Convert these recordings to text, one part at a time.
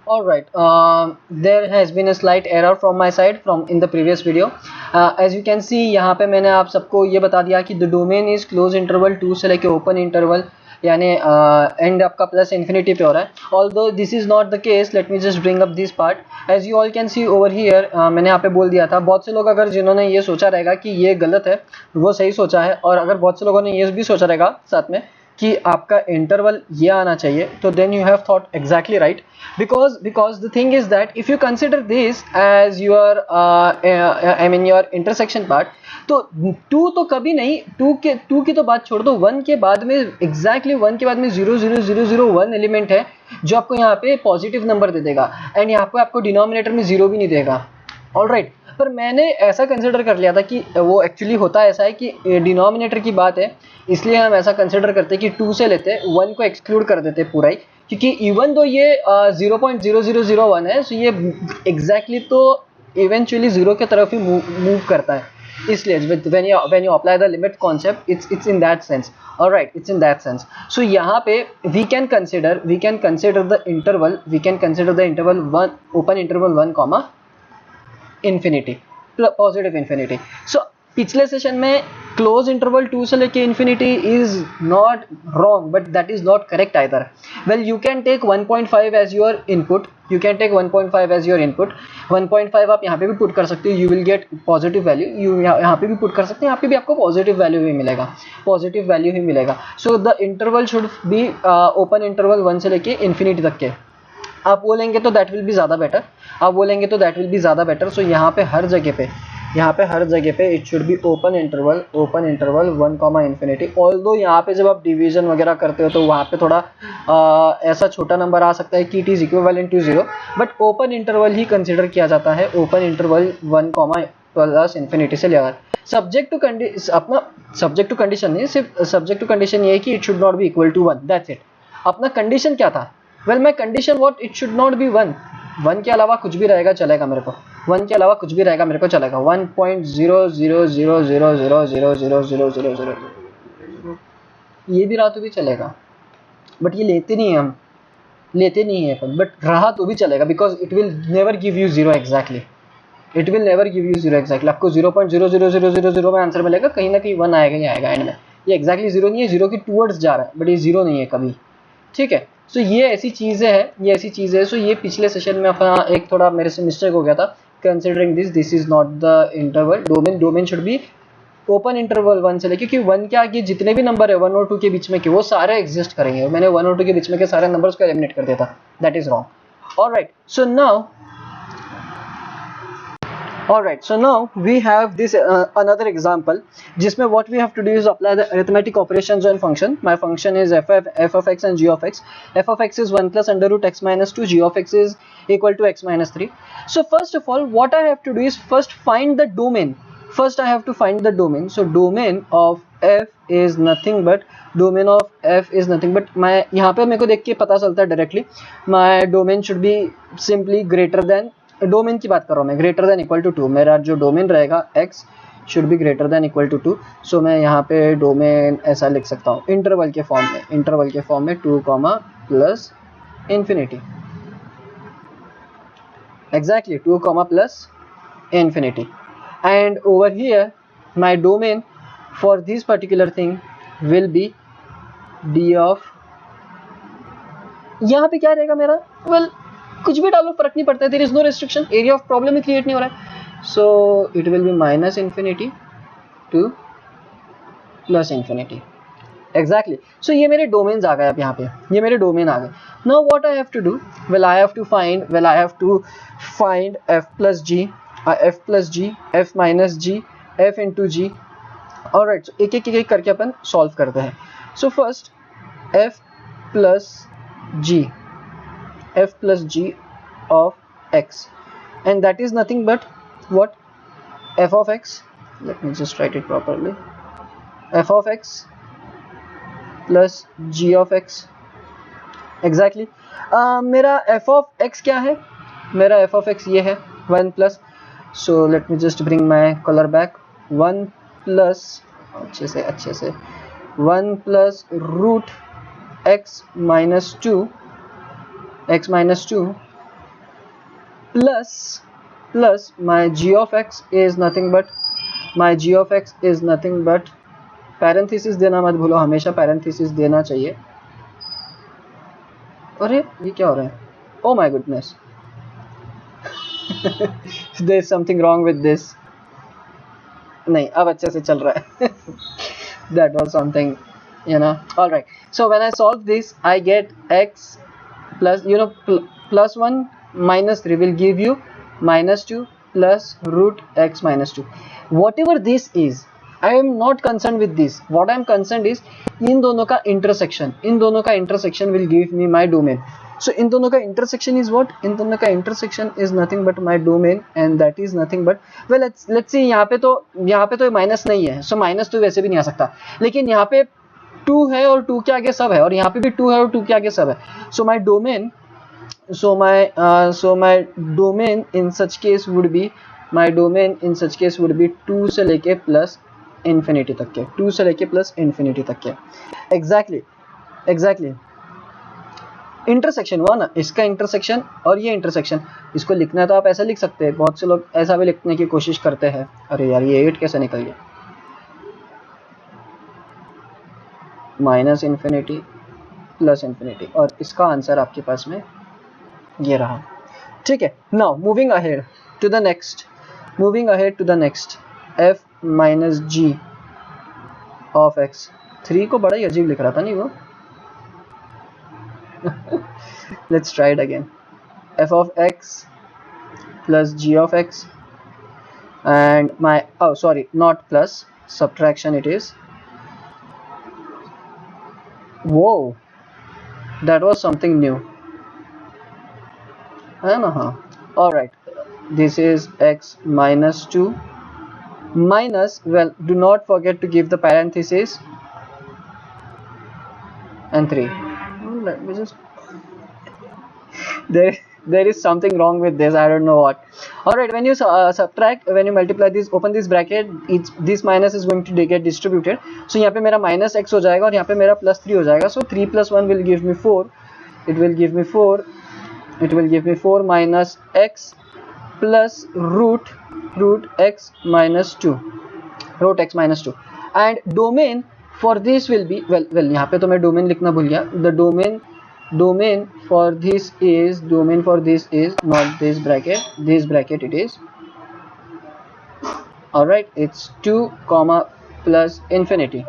All right, there has been a slight error from my side from in the previous video. As you can see, यहाँ पे मैंने आप सबको ये बता दिया कि the domain is close interval 2 से लेके open interval यानी end आपका प्लस इन्फिनिटी पे हो रहा है. Although this is not the case, let me just bring up this part. As you all can see over here, मैंने यहाँ पे बोल दिया था, बहुत से लोग अगर जिन्होंने ये सोचा रहेगा कि ये गलत है वो सही सोचा है, और अगर बहुत से लोगों ने ये भी सोचा रहेगा साथ में कि आपका इंटरवल ये आना चाहिए, तो then you have thought exactly right, because the thing is that if you consider this as your I mean your intersection part, तो 2 तो कभी नहीं, 2 की तो बात छोड़ दो, 1 के बाद में एग्जैक्टली 1 के बाद में 0,0,0,0,1 एलिमेंट है जो आपको यहाँ पे पॉजिटिव नंबर दे देगा, एंड यहाँ पे आपको डिनोमिनेटर में 0 भी नहीं देगा. ऑलराइट, पर मैंने ऐसा कंसिडर कर लिया था कि वो एक्चुअली होता ऐसा है कि डिनोमिनेटर की बात है, इसलिए हम ऐसा कंसिडर करते हैं कि 2 से लेते हैं, 1 को एक्सक्लूड कर देते हैं पूरा ही, क्योंकि इवन दो ये 0.0001 है, सो ये एग्जैक्टली तो इवेंचुअली 0 की तरफ ही मूव करता है, इसलिए when you apply the limit concept, it's in that sense. All right, it's in that sense. So यहाँ पे we can consider the interval 1, open interval 1 comma infinity, positive infinity. So पिछले session में close interval 2 से लेके infinity is not wrong, but that is not correct either. Well, you can take 1.5 as your input, 1.5 आप यहाँ पे भी put कर सकते हो, you will get positive value. You यहाँ पे भी पुट कर सकते हैं, यहाँ पे भी आपको पॉजिटिव वैल्यू ही मिलेगा. So the interval should be open interval 1 से लेके इन्फिनिटी तक के. आप बोलेंगे तो दैट विल बी ज़्यादा बेटर. सो यहाँ पे हर जगह पे it should be open interval 1 comma infinity. Although यहाँ पे जब आप डिवीजन वगैरह करते हो तो वहाँ पे थोड़ा ऐसा छोटा नंबर आ सकता है कि it is equivalent to 0, but open interval ही कंसिडर किया जाता है, open interval 1 comma plus infinity से लेकर. सब्जेक्ट टू कंडीशन नहीं, सिर्फ सब्जेक्ट टू कंडीशन ये है कि it should not be equal to 1, that's it. अपना कंडीशन क्या था? Well, my condition what, it should not be 1 के अलावा कुछ भी रहेगा चलेगा मेरे को, 1 के अलावा कुछ भी रहेगा मेरे को चलेगा. 1.00000000000 ये भी रहा तो भी चलेगा, बट ये लेते नहीं है बट रहा तो भी चलेगा, because it will never give you 0 exactly. आपको 0.00000 में आंसर मिलेगा, कहीं ना कहीं 1 आएगा ही आएगा एंड में. ये एग्जैक्टली 0 नहीं है, 0 की टूवर्ड्स जा रहा है, बट ये 0 नहीं है कभी. ठीक है, सो ये ऐसी चीज़ें हैं. सो ये पिछले सेशन में अपना एक थोड़ा मेरे से मिस्टेक हो गया था. Considering this is not the interval. Domain should be open interval 1 से लेके, क्योंकि 1 के आगे जितने भी नंबर है 1 और 2 के बीच में के, वो सारे एग्जिस्ट करेंगे. मैंने 1 और 2 के बीच में के सारे नंबर्स को एलिमिनेट कर दिया था, that is wrong. Alright, so now we have this another example, जिसमें what we have to do is apply the arithmetic operations on function. My function is f of x and g of x. F of x is 1 plus under root x minus 2. G of x is equal to x minus 3. So first of all, what I have to do is first find the domain. So domain of f is nothing but मैं यहाँ पे मेरे को देख के पता चलता है directly, my domain should be simply greater than, domain की बात कर रहा हूँ मैं, ग्रेटर देन इक्वल टू 2. मेरा जो डोमेन रहेगा x should be greater than equal to 2. So मैं यहाँ पे डोमेन ऐसा लिख सकता हूँ इंटरवल के फॉर्म में 2 comma plus infinity. Exactly 2 comma plus infinity. And over here my domain for this particular thing will be D of, यहाँ पे क्या रहेगा मेरा? वेल, कुछ भी डालो, फर्क नहीं पड़ता है. There is no restriction, area of problem ही क्रिएट नहीं हो रहा है. So it will be minus infinity to plus infinity. Exactly. So ये मेरे डोमेन्स आ गए. अब यहाँ पे ये मेरे डोमेन आ गए. Now what I have to do? Well, I have to find f plus g, f minus g, f into G. Alright, so एक करके अपन सॉल्व करते हैं. So first f plus g of x, and that is nothing but what? f of x. Let me just write it properly. f of x plus g of x. Exactly. मेरा f of x क्या है? मेरा f of x ये है 1 plus, so let me just bring my color back. 1 plus अच्छे से 1 plus root x minus 2 plus my g of x is nothing but parenthesis देना मत भूलो, हमेशा पैरेंथेसिस देना चाहिए। अरे ये क्या हो रहा है? Oh my goodness, there is something wrong with this. नहीं, अब अच्छे से चल रहा है। That was something, you know. All right, so when I solve this, I get x plus, you know, plus 1 minus 3 will give you minus 2 plus root x minus 2. Whatever this is, I am not concerned with this. What I am concerned is इन दोनों का intersection will give me my domain. So इन दोनों का intersection is what? इन दोनों का intersection is nothing but my domain, and that is nothing but, well, let's see, यहाँ पे तो minus नहीं है, so माइनस तो वैसे भी नहीं आ सकता, लेकिन यहाँ पे 2 है और 2 के आगे सब है, और यहाँ पे भी 2 है और 2 के आगे सब है। So my domain in such case would be 2 से लेके प्लस इंफिनिटी तक के, 2 से लेके प्लस इंफिनिटी तक के। एग्जैक्टली इंटरसेक्शन हुआ ना, इसका इंटरसेक्शन और ये इंटरसेक्शन, इसको लिखना तो आप ऐसा लिख सकते हैं, बहुत से लोग ऐसा भी लिखने की कोशिश करते हैं। अरे यार, ये 8 कैसे निकल गया? माइनस इन्फिनिटी प्लस इन्फिनिटी, और इसका आंसर आपके पास में ये रहा। ठीक है, now moving ahead to the next f minus G of x। 3 को बड़ा ही अजीब लिख रहा था नहीं वो। Let's try it again. f of x plus g of x, and my, oh sorry, not plus, subtraction it is. Whoa, that was something new. All right, this is x minus 2 minus, well, do not forget to give the parenthesis, and 3. Let me just, there is something wrong with this, I don't know what. All right, when you subtract, when you multiply this, open this bracket, this minus is going to get distributed. So यहाँ पे मेरा minus x हो जाएगा और यहाँ पे मेरा plus 3 हो जाएगा. So 3 plus 1 will give me 4. It will give me 4 minus x plus root x minus 2, and domain for this will be, well यहाँ पे तो मैं domain लिखना भूल गया. The domain for this is not this bracket it is. All right, it's 2 comma plus infinity,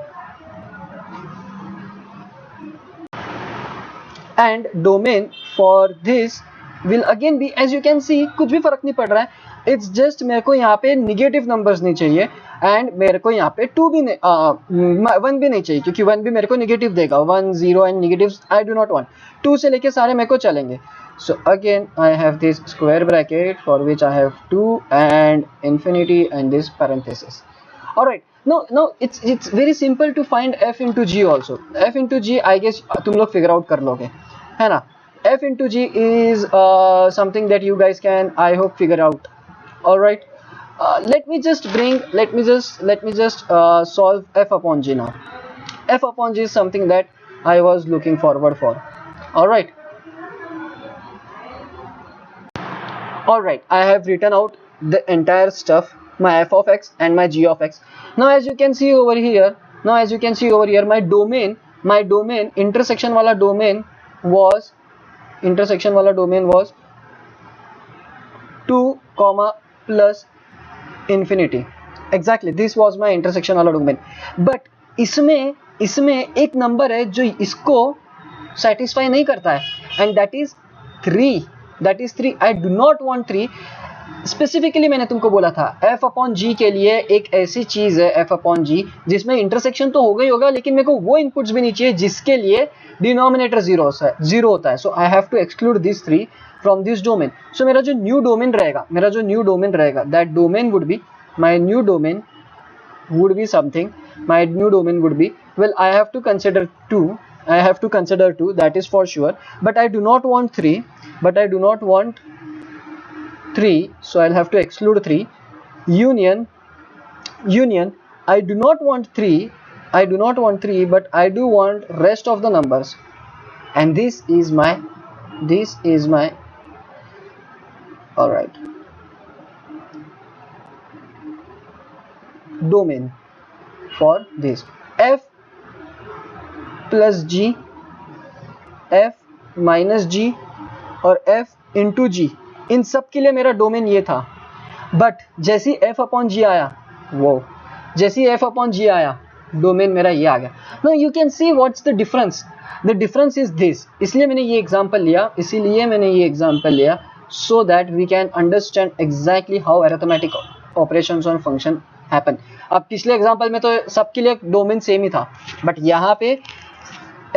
and domain for this will again be, as you can see, कुछ भी फर्क नहीं पड़ रहा है. It's just मेरे को यहाँ पे निगेटिव नंबर्स नहीं चाहिए, एंड मेरे को यहाँ पे 2 भी नहीं, 1 भी नहीं चाहिए, क्योंकि 1 भी मेरे को निगेटिव देगा. 1 0 and negatives I do not want. 2 से लेके सारे मेरे को चलेंगे. So again I have this square bracket for which I have 2 and infinity and this parenthesis. All right, now it's very simple to find f into g also. F into g I guess तुम लोग figure out कर लोगे, है ना. F into g is something that you guys can, I hope, figure out. All right, let me just solve f upon g now. F upon g is something that I was looking forward for. All right, I have written out the entire stuff, my f of x and my g of x. Now as you can see over here, my domain intersection wala domain was 2 comma plus infinity. Exactly, this was my intersection wala domain. But इसमें एक number है जो इसको satisfy नहीं करता है, and that is 3. I do not want 3. Specifically मैंने तुमको बोला था f अपॉन जी के लिए एक ऐसी चीज है f अपॉन जी जिसमें इंटरसेक्शन तो होगा ही होगा, लेकिन मेरे को वो इनपुट्स भी नहीं चाहिए जिसके लिए डिनोमिनेटर 0 होता है. So I have to exclude this 3 from this domain. So मेरा जो न्यू डोमेन रहेगा, that domain would be, my new domain would be something, my new domain would be, well, I have to consider 2, that is for sure, but I do not want 3, so I'll have to exclude 3. Union, I do not want 3, but I do want rest of the numbers, and this is my alright, domain for this f plus g, f minus g और f into जी, इन सब के लिए मेरा domain ये था। But जैसी f upon जी आया, वो जैसी f अपॉन जी आया, डोमेन मेरा ये आ गया। No you can see what's the difference, the difference is this. इसलिए मैंने ये एग्जांपल लिया, इसीलिए मैंने ये एग्जांपल लिया, so that we can understand exactly how arithmetic operations on function happen. अब पिछले एग्जांपल में तो सबके लिए डोमेन सेम ही था, बट यहाँ पे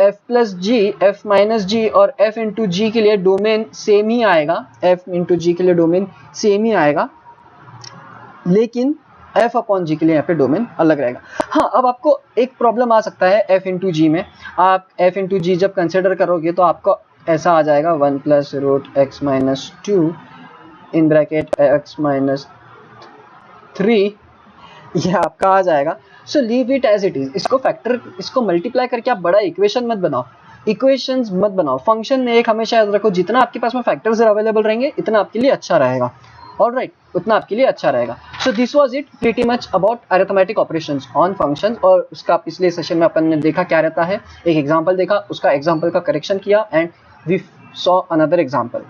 f प्लस जी, f माइनस जी और f इंटू जी के लिए डोमेन सेम ही आएगा, f इंटू जी के लिए डोमेन सेम ही आएगा, लेकिन f अपॉन जी के लिए यहाँ पे डोमेन अलग रहेगा। हाँ, अब आपको एक प्रॉब्लम आ सकता है f इंटू जी में। आप f इंटू जी जब कंसिडर करोगे तो आपको ऐसा आ जाएगा 1 plus root X minus 2 in bracket x minus 3, यह आपका आ जाएगा। So leave it as it is. इसको मल्टीप्लाई करके आप बड़ा इक्वेशन मत बनाओ, इक्वेशंस मत बनाओ। फंक्शन में एक हमेशा याद रखो, जितना आपके पास में फैक्टर्स अवेलेबल रहेंगे इतना आपके लिए अच्छा रहेगा। ऑलराइट, उतना आपके लिए अच्छा रहेगा। So this was it pretty much about arithmetic operations on functions. और उसका पिछले सेशन में अपन ने देखा क्या रहता है, एक एग्जांपल देखा, उसका एग्जांपल का करेक्शन किया, and we saw another example.